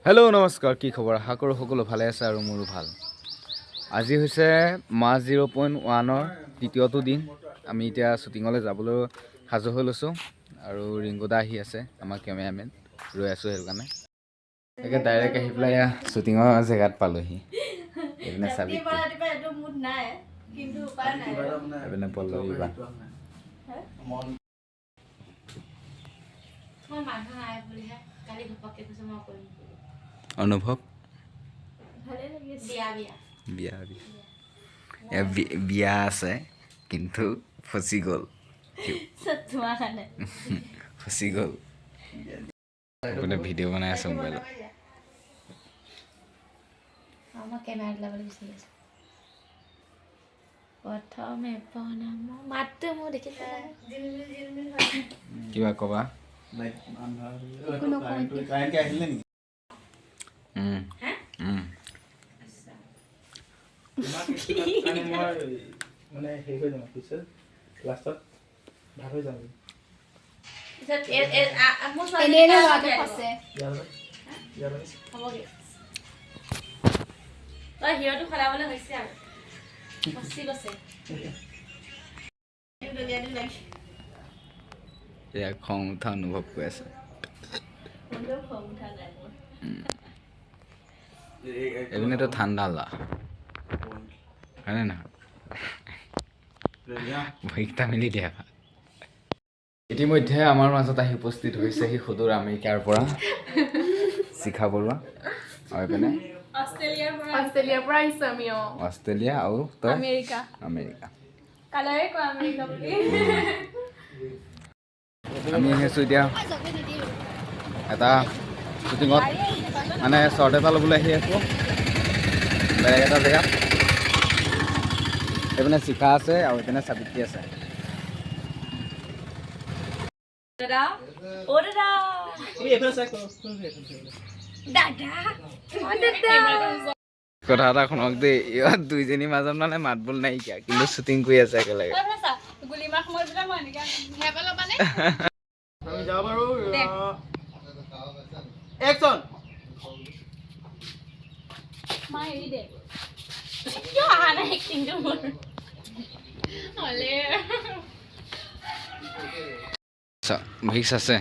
Hello' নমস্কাৰ, কি খবৰ? আশা কৰোঁ সকলো ভালে আছে আৰু মোৰো ভাল। আজি হৈছে মাৰ্চ 0.1ৰ তৃতীয়টো দিন। আমি এতিয়া শ্বুটিঙলৈ যাবলৈ সাজু হৈ লৈছোঁ আৰু ৰিংকুদা আহি আছে, আমাৰ কেমেৰামেন। ৰৈ আছোঁ সেইটো কাৰণে। তাকে ডাইৰেক্ট আহি পেলাই শ্বুটিঙৰ জেগাত পালোহি। এইপিনে চাবি এইপিনে পল্লৱী বা অনুভৱ বিয়া আছে কিন্তু ফচি গ'ল ফচি গ'ল এইপিনে ভিডিঅ' বনাই আছোঁ মোবাইলত। কিবা ক'বা? হিৰটো খলাবলৈ হৈছে আৰু ফচি গৈছে। এয়া খং উঠা অনুভৱ কৰি আছে। এইপিনেতো ঠাণ্ডা হয়নে নহয়? ভৰিকেইটা মেলি দিয়া। ইতিমধ্যে আমাৰ মাজত আহি উপস্থিত হৈছেহি সুদূৰ আমেৰিকাৰ পৰা শিখা বৰুৱা আৰু এইপিনে অষ্ট্ৰেলিয়াৰ পৰা আহিছো আমি। অষ্ট্ৰেলিয়া আৰু তই আমেৰিকা কালাৰে কোৱা আমেৰিকা বুলি। আমি আহিছোঁ এতিয়া এটা শ্বুটিঙত, মানে শ্বৰ্ট এটা ল'বলৈ আহি আছোঁ বেলেগ এটা জেগাত। এইপিনে শিখা আছে আৰু এইপিনে সাবিত্ৰী আছে। কথা এটা শুনক দেই, ইহঁত দুইজনীৰ মাজত মানে মাত বোল নাইকিয়া, কিন্তু শ্বুটিং কৰি আছে একেলগে। ভিক্স আছে,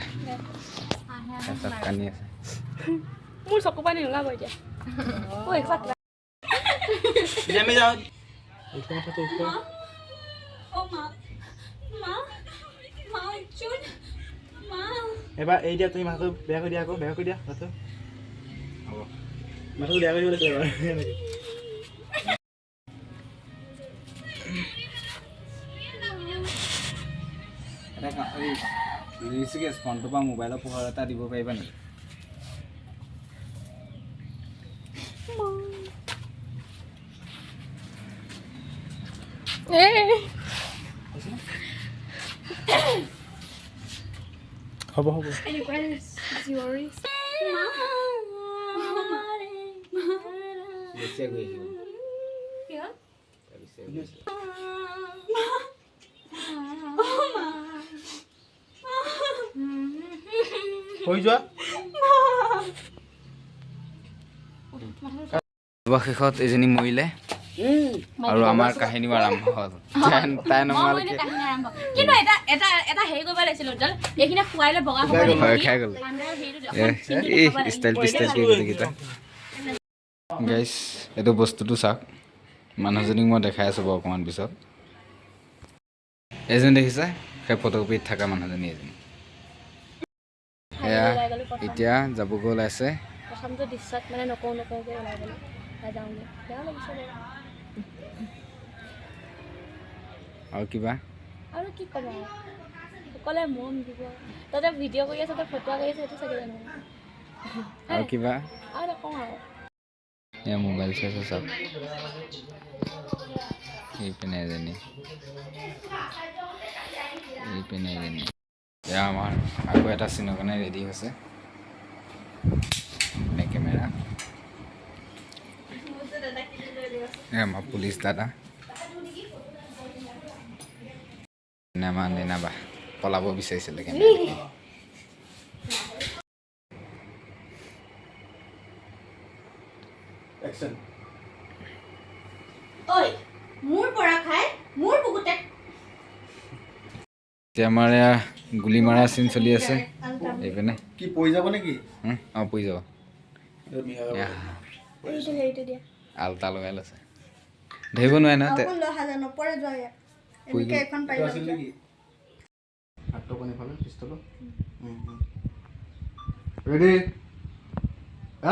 কানি আছে। মোৰ চকু পানী নোলাব এতিয়া। এবাৰ এই দিয়া, তুমি মাথাটো বেয়া কৰি দিয়া, আকৌ বেয়া কৰি দিয়া মাথাটো। হ'ব, মাথাটো বেয়া কৰি দিব লাগিছিলে ঋষিকেশ ফোনটোৰ পৰা মোবাইলৰ পোহৰ এটা দিব পাৰিবা নেকি? হ'ব হ'ব। হৈ যোৱা। অৱশেষত এজনী মৰিলে আৰু আমাৰ কাহিনীও আৰম্ভ হ'ল। তাই নমৰালৈকে কিন্তু এটা হেৰি কৰিব লাগিছিল, এইখিনি খুৱাইলে বগা হ'ব ভয় খাই গ'ল। ষ্টাইল পিষ্টাইল কৰি গোটেইকেইটা। গাইছ, এইটো বস্তুটো চাওক, মানুহজনীক মই দেখাই আছোঁ বাৰু অকণমান পিছত। এজনী দেখিছে, সেই ফটোকপিত থকা মানুহজনী এজনী। এয়া এতিয়া যাবগৈ ওলাইছে। প্ৰথমটো দৃশ্যত মানে নকওঁকৈ ওলাই গ'লো, যাওঁগৈ, বেয়া লাগিছে বাৰু। আৰু কিবা আৰু কি ক'ম আৰু, সকলোৱে মন দিব। তহঁতে ভিডিঅ' কৰি আছ, তই ফটো কৰি আছ, সেইটো চাগে জানো। আৰু কিবা আৰু নকওঁ আৰু। এয়া মোবাইল চাইছে চাওক, এইপিনে এজনী, এইপিনে এজনী। এয়া আমাৰ আকৌ এটা চিনৰ কাৰণে ৰেডি হৈছে কেমেৰা। আমাৰ পুলিচ দাদা নেমা পলাব বিচাৰিছিলে কেমেৰা দেখি। Action. ঐ মোৰ পৰা খাই মোৰ বুকুতে এতিয়া আমাৰ এয়া গুলি মাৰা চিন চলি আছে এইপিনে কি পৰি যাব নেকি? অঁ পৰি যাব এয়া হেৰিটো দিয়া আলতা লগাই লৈছে ধৰিব নোৱাৰে ন আকৌ লহা নপৰে যোৱা এনেকৈ এখন পাৰি এইটো আছিল নেকি? হাতটো কোনে ফালে পিস্তলটো ৰেডি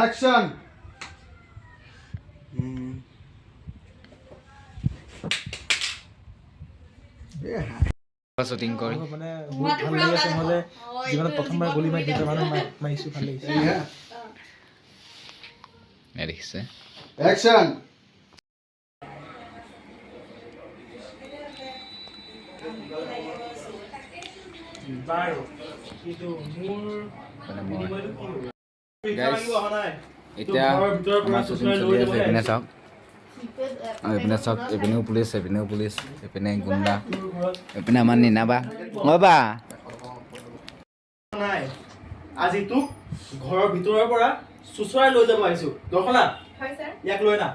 একশ্যন শ্বুটিং কৰি মানে বহুত ভাল লাগি আছে নহ'লে জীৱনত প্ৰথমবাৰ গলি মাৰি দুটা মানুহ মাৰিছোঁ ভাল লাগিছে দেখিছে একশ্যন বাৰু কিন্তু মোৰ মানে মই গাইজ এতিয়া আমাৰ শ্বুটিং চলি আছে এইপিনে চাওক আৰু এইপিনে চাওক এইপিনেও পুলিচ এইপিনে গুণ্ডা এইপিনে আমাৰ নিনাবা অ' বা নাই আজি তোক ঘৰৰ ভিতৰৰ পৰা চুচৰাই লৈ যাব আহিছোঁ দৰ্শনা ইয়াক লৈ না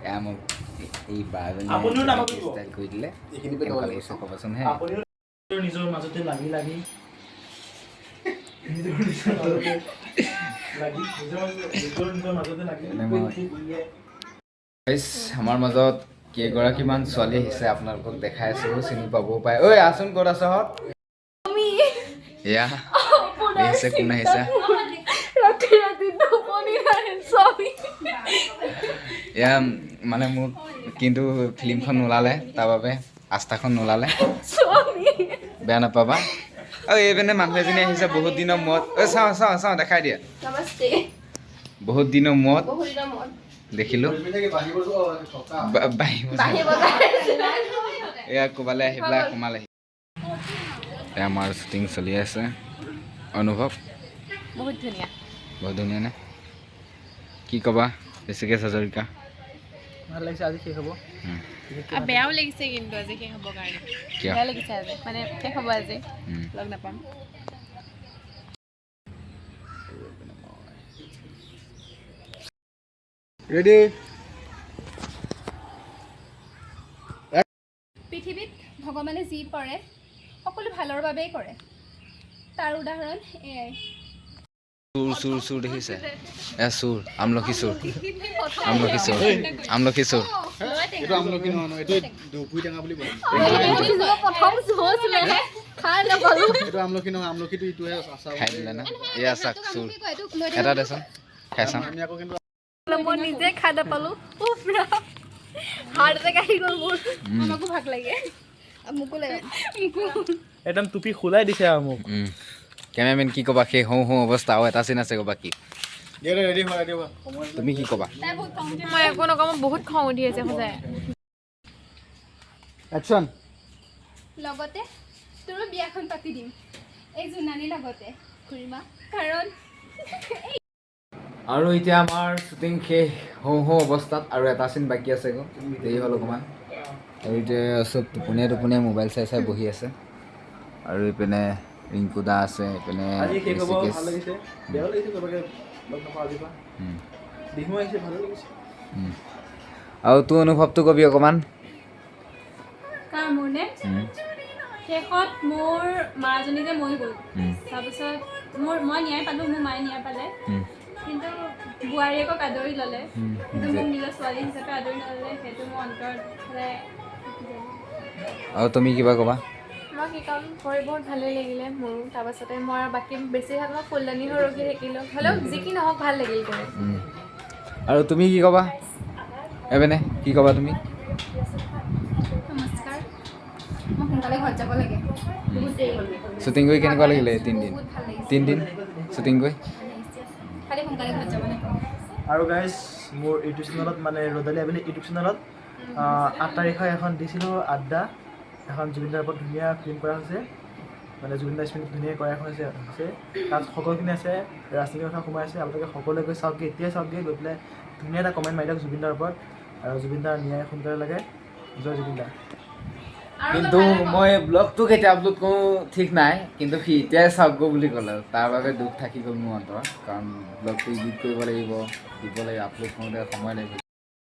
এয়া মোক এই আপুনিও নাভাবিব। ষ্টাইল কৰি দিলে কেনেকুৱা লাগিছে ক'বচোন হে আপুনিও নিজৰ মাজতে লাগি গাইজ আমাৰ মাজত কেইগৰাকীমান ছোৱালী আহিছে আপোনালোকক দেখাই আছো চিনি পাবও পাৰে ঐ আচোন ক'ত আছ এয়া দেখিছে কোন আহিছে এয়া মানে মোক কিন্তু ফিল্মখন নোলালে তাৰ বাবে আস্থাখন নোলালে বেয়া নাপাবা আৰু এইপিনে মানুহ এজনী আহিছে বহুত দিনৰ মূৰত ঐ চাওঁ দেখাই দিয়া বহুত দিনৰ মূৰত দেখিলোঁ এয়া ক'বালৈ আহি পেলাই সোমালেহি এয়া আমাৰ শ্বুটিং চলি আছে অনুভৱ বহুত ধুনীয়া নে কি ক'বা বেছিকৈ হাজৰিকা ভাল লাগিছে আজি শেষ হ'ব বেয়াও লাগিছে কিন্তু আজি শেষ হ'ব কাৰণে কিয় বেয়া লাগিছে আজি মানে শেষ হ'ব আজি লগ নাপাম ৰেডি পৃথিৱীত ভগৱানে যি কৰে সকলো ভালৰ বাবেই কৰে তাৰ উদাহৰণ এয়াই চুৰ দেখিছে এয়া চুৰ আমলখি চুৰ এইটো আমলখি নহয় এইটো দুপুৰি টেঙা বুলি কয় প্ৰথম এইটো আমলখি নহয় আমলখিটো ইটোহে আচাৰ খাই দিলে না এয়া চাক চুৰ এটা দেচোন খাই চাওঁ আমি আকৌ কিন্তু মই নিজে খাই নাপালোঁ হাৰ্ট এটেক আহি গ'ল মোৰ আমাকো ভাগ লাগে মোকো লাগে একদম টুপি খোলাই দিছে আৰু মোক কেমেৰামেন কি ক'বা সেই হওঁ অৱস্থা আৰু এটা চিন আছে ক'বা কি ৰেডি হোৱা তুমি কি ক'বা মই একো নকওঁ মোৰ বহুত খং উঠি আছে সদায় একশ্যন লগতে তোৰো বিয়াখন পাতি দিম এই জোনালীৰ লগতে খুৰীমা কাৰণ আৰু এতিয়া আমাৰ শ্বুটিং শেষ হওঁ অৱস্থাত আৰু এটা চিন বাকী আছে আকৌ দেৰি হ'ল অকণমান আৰু এতিয়া চব টোপনিয়াই মোবাইল চাই বহি আছে আৰু এইপিনে ৰিংকু দা আছে এইপিনে আজি শেষ হ'ব ঋষিকেশ। ভাল লাগিছে বেয়াও লাগিছে চবকে লগ নাপাওঁ আজিৰ পৰা বিহু আহিছে ভালো লাগিছে আৰু তোৰ অনুভৱটো কবি অকণমান কাৰ মোৰ নে শেষত মোৰ মাজনী যে মৰি গ'ল তাৰপিছত মই ন্যায় পালোঁ মোৰ মায়ে ন্যায় পালে কিন্তু বোৱাৰীয়েকক আদৰি ল'লে কিন্তু মোক নিজৰ ছোৱালী হিচাপে আদৰি নল'লে সেইটো মোৰ অন্তৰত সদায় আৰু তুমি কিবা ক'বা মই কি কাম কৰি বহুত ভালেই লাগিলে মোৰো তাৰপাছতে মই আৰু বাকী বেছিভাগ মই ফুলদানি হৈ ৰখি থাকিলোঁ হ'লেও যি কি নহওক ভাল লাগিল কৰি আৰু তুমি কি ক'বা এবেনে কি ক'বা তুমি নমস্কাৰ মই সোনকালে ঘৰত যাব লাগে বহুত দেৰি হ'ল শ্বুটিং কৰি কেনেকুৱা লাগিলে তিনিদিন বহুত ভাল লাগিছে তিনিদিন শ্বুটিং কৰি খালি সোনকালে ঘৰত যাব লাগে আৰু গাইজ মোৰ ইউটিউব চেনেলত মানে ৰ'দালি আবেলি ইউটিউব চেনেলত 8 তাৰিখে এখন দিছিলোঁ আড্ডা এখন জুবিনদাৰ ওপৰত ধুনীয়া ফিল্ম কৰা হৈছে মানে জুবিনদাৰ স্মৃতি ধুনীয়া কৰা এখন হৈছে তাত সকলোখিনি আছে ৰাজনীতিৰ কথা সোমাই আছে আপোনালোকে সকলোৱে গৈ চাওকগৈ এতিয়াই চাওকগৈ গৈ পেলাই ধুনীয়া এটা কমেণ্ট মাৰি দিয়ক জুবিনদাৰ ওপৰত আৰু জুবিনদাৰ ন্যায় সোনকালে লাগে জয় জুবিনদাৰ কিন্তু মই ব্লগটো কেতিয়া আপলোড কৰোঁ ঠিক নাই, কিন্তু সি এতিয়াই চাওক বুলি ক'লে, তাৰ বাবে দুখ থাকি গ'ল মোৰ অন্তৰত, কাৰণ ব্লগটো এডিট কৰিব লাগিব, দিব লাগিব, আপলোড কৰোঁতে সময় লাগিব।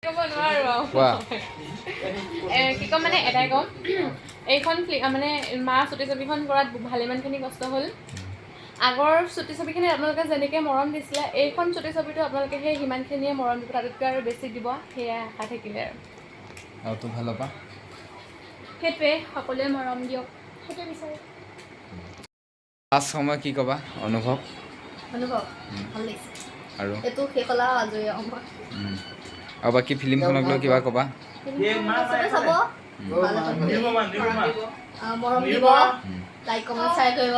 ক'ব নোৱাৰো কোৱা। কি ক'ম মানে এটাই ক'ম, এইখন মানে মা চুটি ছবিখন কৰাত ভালেমানখিনি কষ্ট হ'ল। আগৰ চুটি ছবিখিনি আপোনালোকে যেনেকৈ মৰম দিছিলে, এইখন চুটি ছবিটো আপোনালোকে সেই সিমানখিনিয়ে মৰম দিব, তাতোতকৈ আৰু বেছি দিব, সেয়াই আশা থাকিলে আৰু তোৰ ভাল পাবা সেইটোৱে, সকলোৱে মৰম দিয়ক, সেইটোৱে বিচাৰোঁ। লাষ্ট সময় কি ক'বা অনুভৱ? অনুভৱ ভাল লাগিছে আৰু এইটো শেষ হ'লা আজৰি আৰু বাকী ফিল্মখনক লৈ কিবা ক'বা? চবে চাব মৰম দিব, লাইক কমেণ্ট শ্বেয়াৰ কৰিব,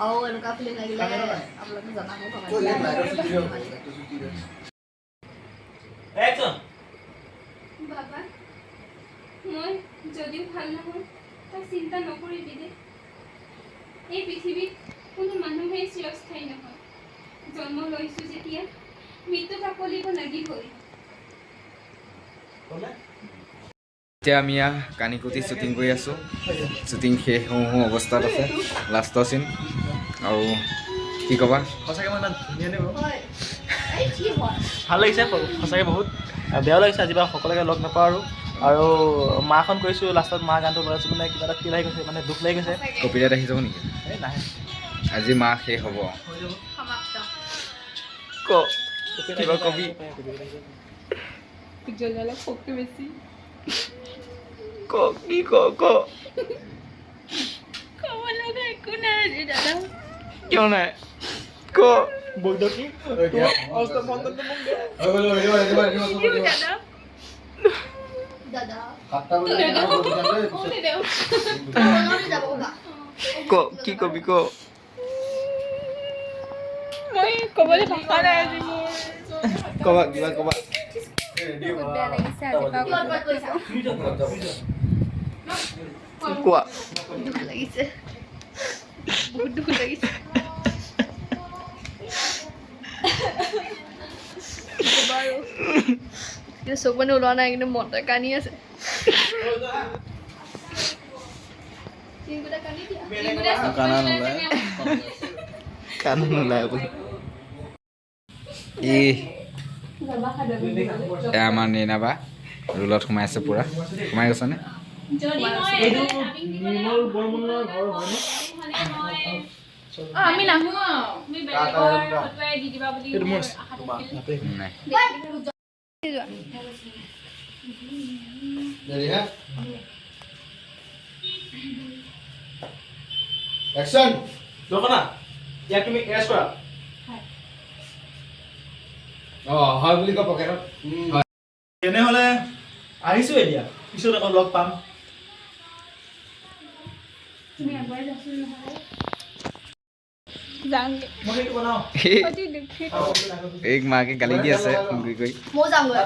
আৰু এনেকুৱা ফিল্ম লাগিলে আপোনালোকে জনাব। বাবা মই যদিও ভাল নহয় তাক চিন্তা নকৰিবি দেই। এই পৃথিৱীত কোনো মানুহেই চিৰস্থায়ী নহয়। জন্ম লৈছোঁ যেতিয়া মৃত্যু কাকলিব লাগিবই। এতিয়া আমি কানিকুটি শ্বুটিং কৰি আছোঁ, শ্বুটিং শেষ হওঁ হওঁ অৱস্থাত আছে, লাষ্টৰ চিন। আৰু কি ক'বা? সঁচাকৈ মই ইমান ধুনীয়া নে বাৰু? হয় এই কি হয় ভাল লাগিছে সঁচাকৈ বহুত, বেয়াও লাগিছে আজি বাৰু সকলোকে লগ নাপাওঁ আৰু মাখন কৈছোঁ লাষ্টত মা গানটো বজাইছোঁ, মানে কিবা এটা ফিল আহি গৈছে, মানে দুখ লাগি গৈছে। কপিৰাইট আহি যাব নেকি? এই নাহে, আজি মা শেষ হ'ব। হৈ যাব। সমাপ্ত। কিবা কবি? জ্বলালে শক্তি বেছি। কি ক ক'ব লগা একো নাই আজি দাদা। কিয় নাই ক? বৈদকি অষ্টম বন্ধনটো মোক দে। দাদা ক কি কবি ক? মই ক'বলৈ ভাষা নাই আজি মোৰ। ক'বা কিবা ক'বা? বহুত বেয়া লাগিছে কোৱা। দুখ লাগিছে, বহুত দুখ লাগিছে। বাৰু কিন্তু চকু পানী ওলোৱা নাই, কিন্তু মনতে কান্দি আছে। কাণ নোলায় বোলে। এয়া আমাৰ নেইনাবা ৰোলত সোমাই আছে, পূৰা সোমাই গৈছানে? আমি নাহো, তুমি বেলেগৰ ফটোৱাই দি দিবা বুলি এইটো মোৰ নাই। দোকানা ইয়াক তুমি এৰেষ্ট কৰা। হয় বুলি ক পকেটত। তেনেহ'লে আহিছোঁ এতিয়া, পিছত আকৌ লগ পাম। তুমি আগুৱাই যাচোন নহ'লে যাওঁগে। মই সেইটো বনাওঁ। অতি দুখিত। এক মাকে গালি দি আছে ফোন কৰি। ময়ো যামগৈ,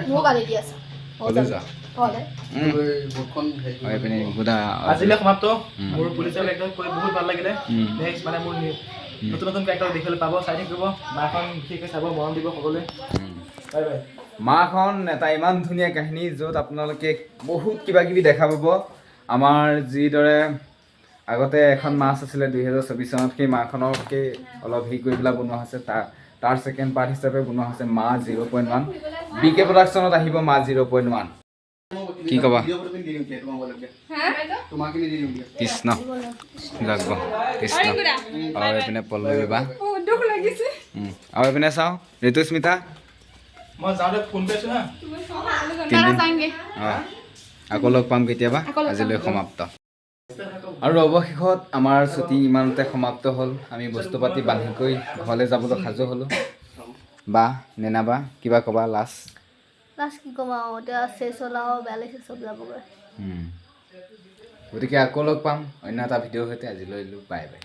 মোৰো গালি দি আছে। ক'লৈ যোৱা? ঘৰলৈ। হয় পিনে গোদা আজিলৈ সমাপ্ত। মোৰ পুলিচৰ কেৰেক্টাৰ কৰি বহুত ভাল লাগিলে। নেক্সট মানে মোৰ নতুন নতুন কেৰেক্টাৰ দেখিবলৈ পাব, চাই থাকিব। মাখন বিশেষকৈ চাব, মৰম দিব সকলোৱে। Bye bye. মাখন এটা ইমান ধুনীয়া কাহিনী, য'ত আপোনালোকে বহুত কিবা কিবি দেখা পাব। আমাৰ যিদৰে আগতে এখন মাছ আছিলে 2024 চনত, সেই মাখনকে অলপ হেৰি কৰি পেলাই বনোৱা হৈছে, তাৰ ছেকেণ্ড পাৰ্ট হিচাপে বনোৱা হৈছে মা 0.1। BK প্ৰডাকশ্যনত আহিব মা 0.1। কি ক'বা? কৃষ্ণ যাক কৃষ্ণ। আৰু এইপিনে পল্লৱী বা, দুখ লাগিছে। আৰু এইপিনে চাওঁ ঋতুস্মিতা। মই যাওঁতে ফোন কৰিছোঁ হা। অঁ আকৌ লগ পাম কেতিয়াবা। আজিলৈ সমাপ্ত। আৰু অৱশেষত আমাৰ শ্বুটিং ইমানতে সমাপ্ত হ'ল। আমি বস্তু পাতি বান্ধি কৰি ঘৰলৈ যাবলৈ সাজু হ'লোঁ। বা নেনাবা কিবা ক'বা লাষ্ট? কি ক'ম আৰু, এতিয়া চেচ হ'ল আৰু বেয়া লাগিছে, চব যাবগৈ। গতিকে আকৌ লগ পাম অন্য এটা ভিডিঅ'ৰ সৈতে। আজিলৈ বাই বাই।